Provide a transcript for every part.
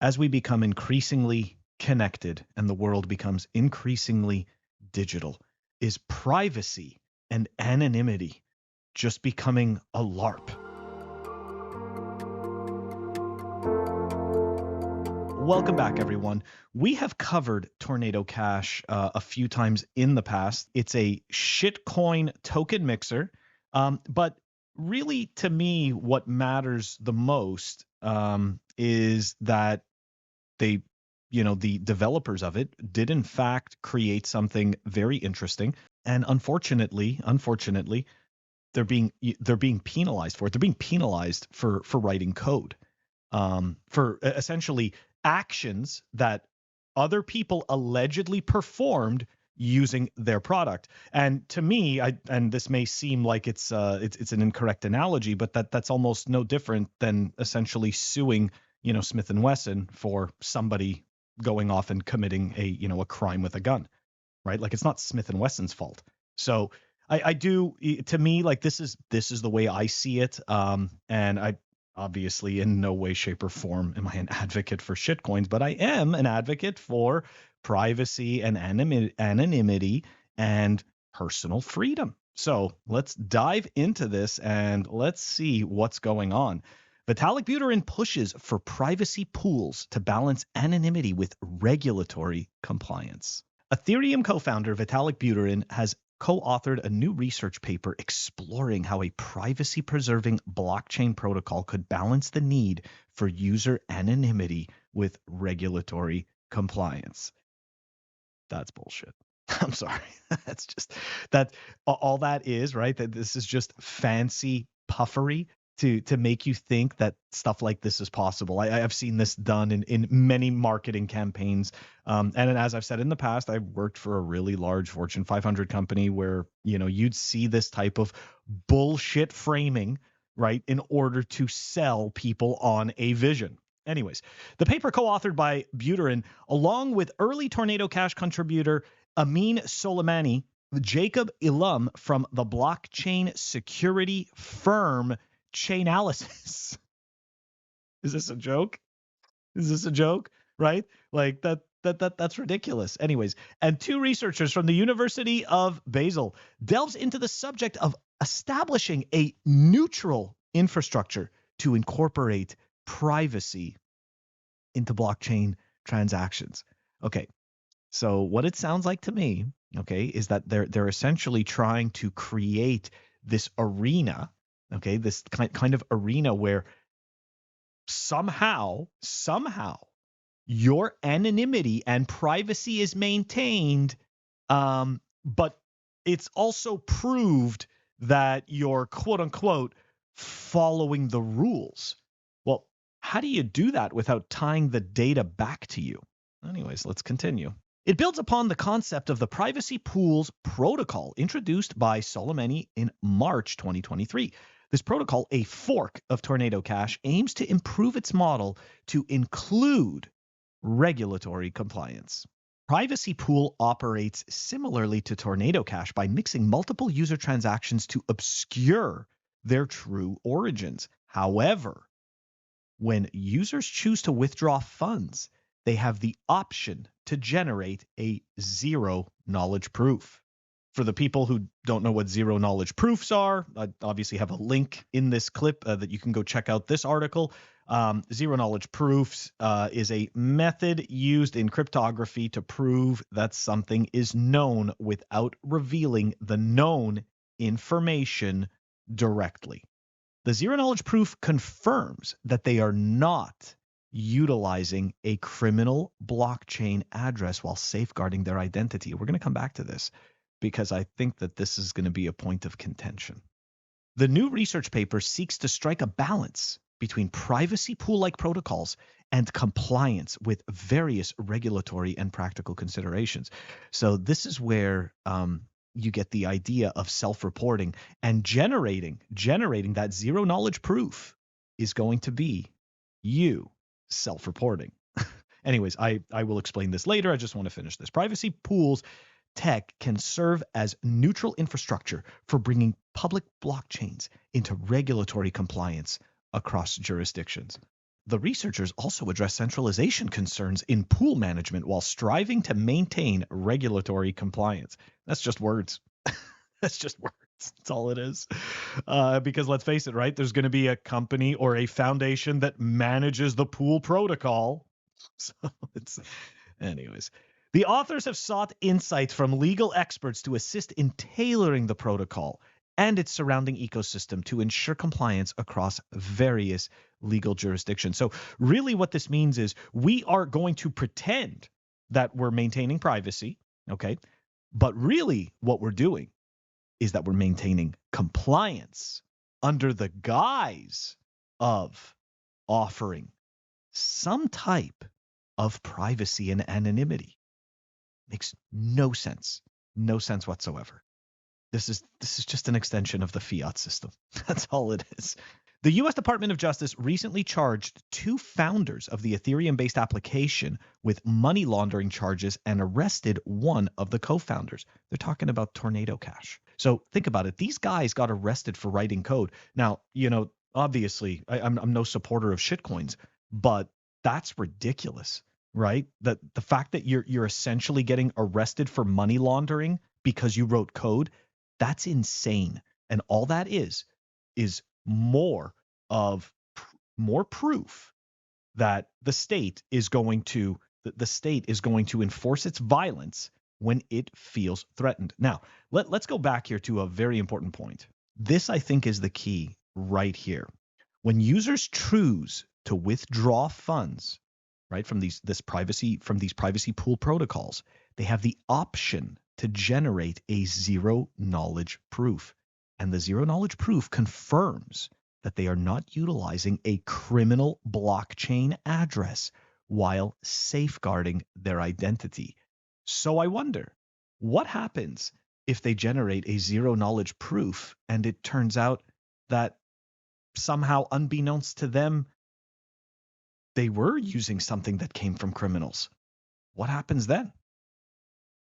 As we become increasingly connected and the world becomes increasingly digital, is privacy and anonymity just becoming a LARP? Welcome back, everyone. We have covered Tornado Cash a few times in the past. It's a shitcoin token mixer, but really, to me, what matters the most is that they, the developers of it did in fact create something very interesting. And unfortunately, they're being penalized for it. They're being penalized for writing code, for essentially actions that other people allegedly performed using their product. And to me, and this may seem like it's an incorrect analogy, but that's almost no different than essentially suing, Smith and Wesson for somebody going off and committing a crime with a gun, right? Like, it's not Smith and Wesson's fault. So I do, to me, like, this is the way I see it. And I obviously in no way, shape, or form am I an advocate for shitcoins, but I am an advocate for privacy and anonymity and personal freedom. So let's dive into this and let's see what's going on. Vitalik Buterin pushes for privacy pools to balance anonymity with regulatory compliance. Ethereum co-founder Vitalik Buterin has co-authored a new research paper exploring how a privacy-preserving blockchain protocol could balance the need for user anonymity with regulatory compliance. That's bullshit. I'm sorry. That's just that all that is, right? That this is just fancy puffery to make you think that stuff like this is possible. I've seen this done in many marketing campaigns. And as I've said in the past, I've worked for a really large Fortune 500 company where, you'd see this type of bullshit framing, right, in order to sell people on a vision. Anyways, the paper co-authored by Buterin, along with early Tornado Cash contributor Amin Soleimani, Jacob Ilum from the blockchain security firm Chainalysis. Is this a joke? Is this a joke? Right? Like that's ridiculous. Anyways, and two researchers from the University of Basel delves into the subject of establishing a neutral infrastructure to incorporate privacy into blockchain transactions. Okay. So what it sounds like to me, okay, is that they're essentially trying to create this arena, okay, this kind of arena where somehow your anonymity and privacy is maintained, but it's also proved that you're quote unquote following the rules. Well, how do you do that without tying the data back to you? Anyways, let's continue. It builds upon the concept of the privacy pools protocol introduced by Soleimani in March 2023. This protocol, a fork of Tornado Cash, aims to improve its model to include regulatory compliance. Privacy Pool operates similarly to Tornado Cash by mixing multiple user transactions to obscure their true origins. However, when users choose to withdraw funds, they have the option to generate a zero knowledge proof. For the people who don't know what zero knowledge proofs are, I obviously have a link in this clip that you can go check out this article. Zero knowledge proofs is a method used in cryptography to prove that something is known without revealing the known information directly. The zero knowledge proof confirms that they are not utilizing a criminal blockchain address while safeguarding their identity. We're going to come back to this because I think that this is going to be a point of contention. The new research paper seeks to strike a balance between privacy pool-like protocols and compliance with various regulatory and practical considerations. So this is where you get the idea of self-reporting, and generating that zero knowledge proof is going to be you self-reporting. Anyways, I will explain this later. I just want to finish this. Privacy pools tech can serve as neutral infrastructure for bringing public blockchains into regulatory compliance across jurisdictions. The researchers also address centralization concerns in pool management while striving to maintain regulatory compliance. That's just words. That's just words. That's all it is. Because let's face it, right? There's going to be a company or a foundation that manages the pool protocol. So it's, anyways. The authors have sought insights from legal experts to assist in tailoring the protocol and its surrounding ecosystem to ensure compliance across various legal jurisdictions. So really what this means is we are going to pretend that we're maintaining privacy, okay? But really what we're doing is that we're maintaining compliance under the guise of offering some type of privacy and anonymity. Makes no sense. No sense whatsoever. This is just an extension of the fiat system. That's all it is. The U.S. Department of Justice recently charged 2 founders of the Ethereum-based application with money laundering charges and arrested one of the co-founders. They're talking about Tornado Cash. So think about it. These guys got arrested for writing code. Now, obviously, I'm no supporter of shitcoins, but that's ridiculous, right? That the fact that you're essentially getting arrested for money laundering because you wrote code, that's insane. And all that is more proof that the state is going to enforce its violence when it feels threatened. Now, let's go back here to a very important point. This, I think, is the key right here. When users choose to withdraw funds, right, from these privacy pool protocols, they have the option to generate a zero knowledge proof. And the zero knowledge proof confirms that they are not utilizing a criminal blockchain address while safeguarding their identity. So I wonder, what happens if they generate a zero knowledge proof and it turns out that somehow, unbeknownst to them, they were using something that came from criminals? What happens then?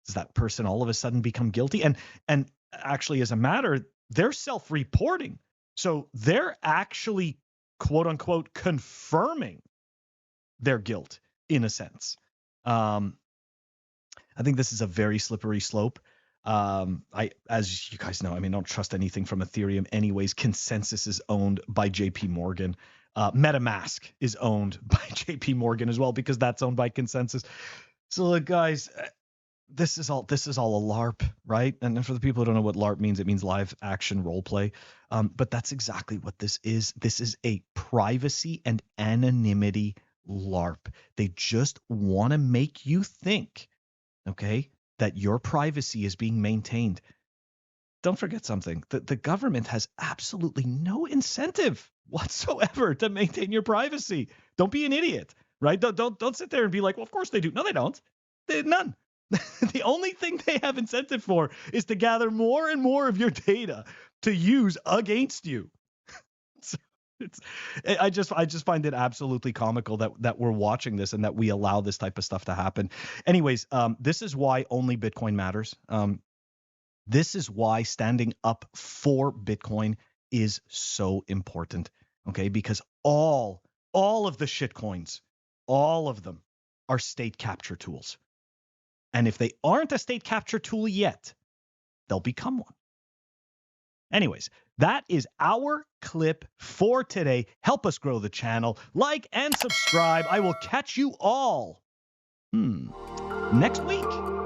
Does that person all of a sudden become guilty? And actually, as a matter, they're self-reporting. So they're actually, quote unquote, confirming their guilt in a sense. I think this is a very slippery slope. As you guys know, I don't trust anything from Ethereum anyways. Consensus is owned by JP Morgan. MetaMask is owned by JP Morgan as well, because that's owned by Consensus. So look, guys, this is all a LARP, right? And for the people who don't know what LARP means, it means live action role play. But that's exactly what this is. This is a privacy and anonymity LARP. They just want to make you think, okay, that your privacy is being maintained. Don't forget something. The government has absolutely no incentive whatsoever to maintain your privacy. Don't be an idiot, right? Don't sit there and be like, well, of course they do. No, they don't. None. The only thing they have incentive for is to gather more and more of your data to use against you. So I just find it absolutely comical that we're watching this and that we allow this type of stuff to happen. Anyways, this is why only Bitcoin matters. This is why standing up for Bitcoin is so important. Okay, because all of the shitcoins, all of them are state capture tools. And if they aren't a state capture tool yet, they'll become one. Anyways, that is our clip for today. Help us grow the channel. Like and subscribe. I will catch you all next week.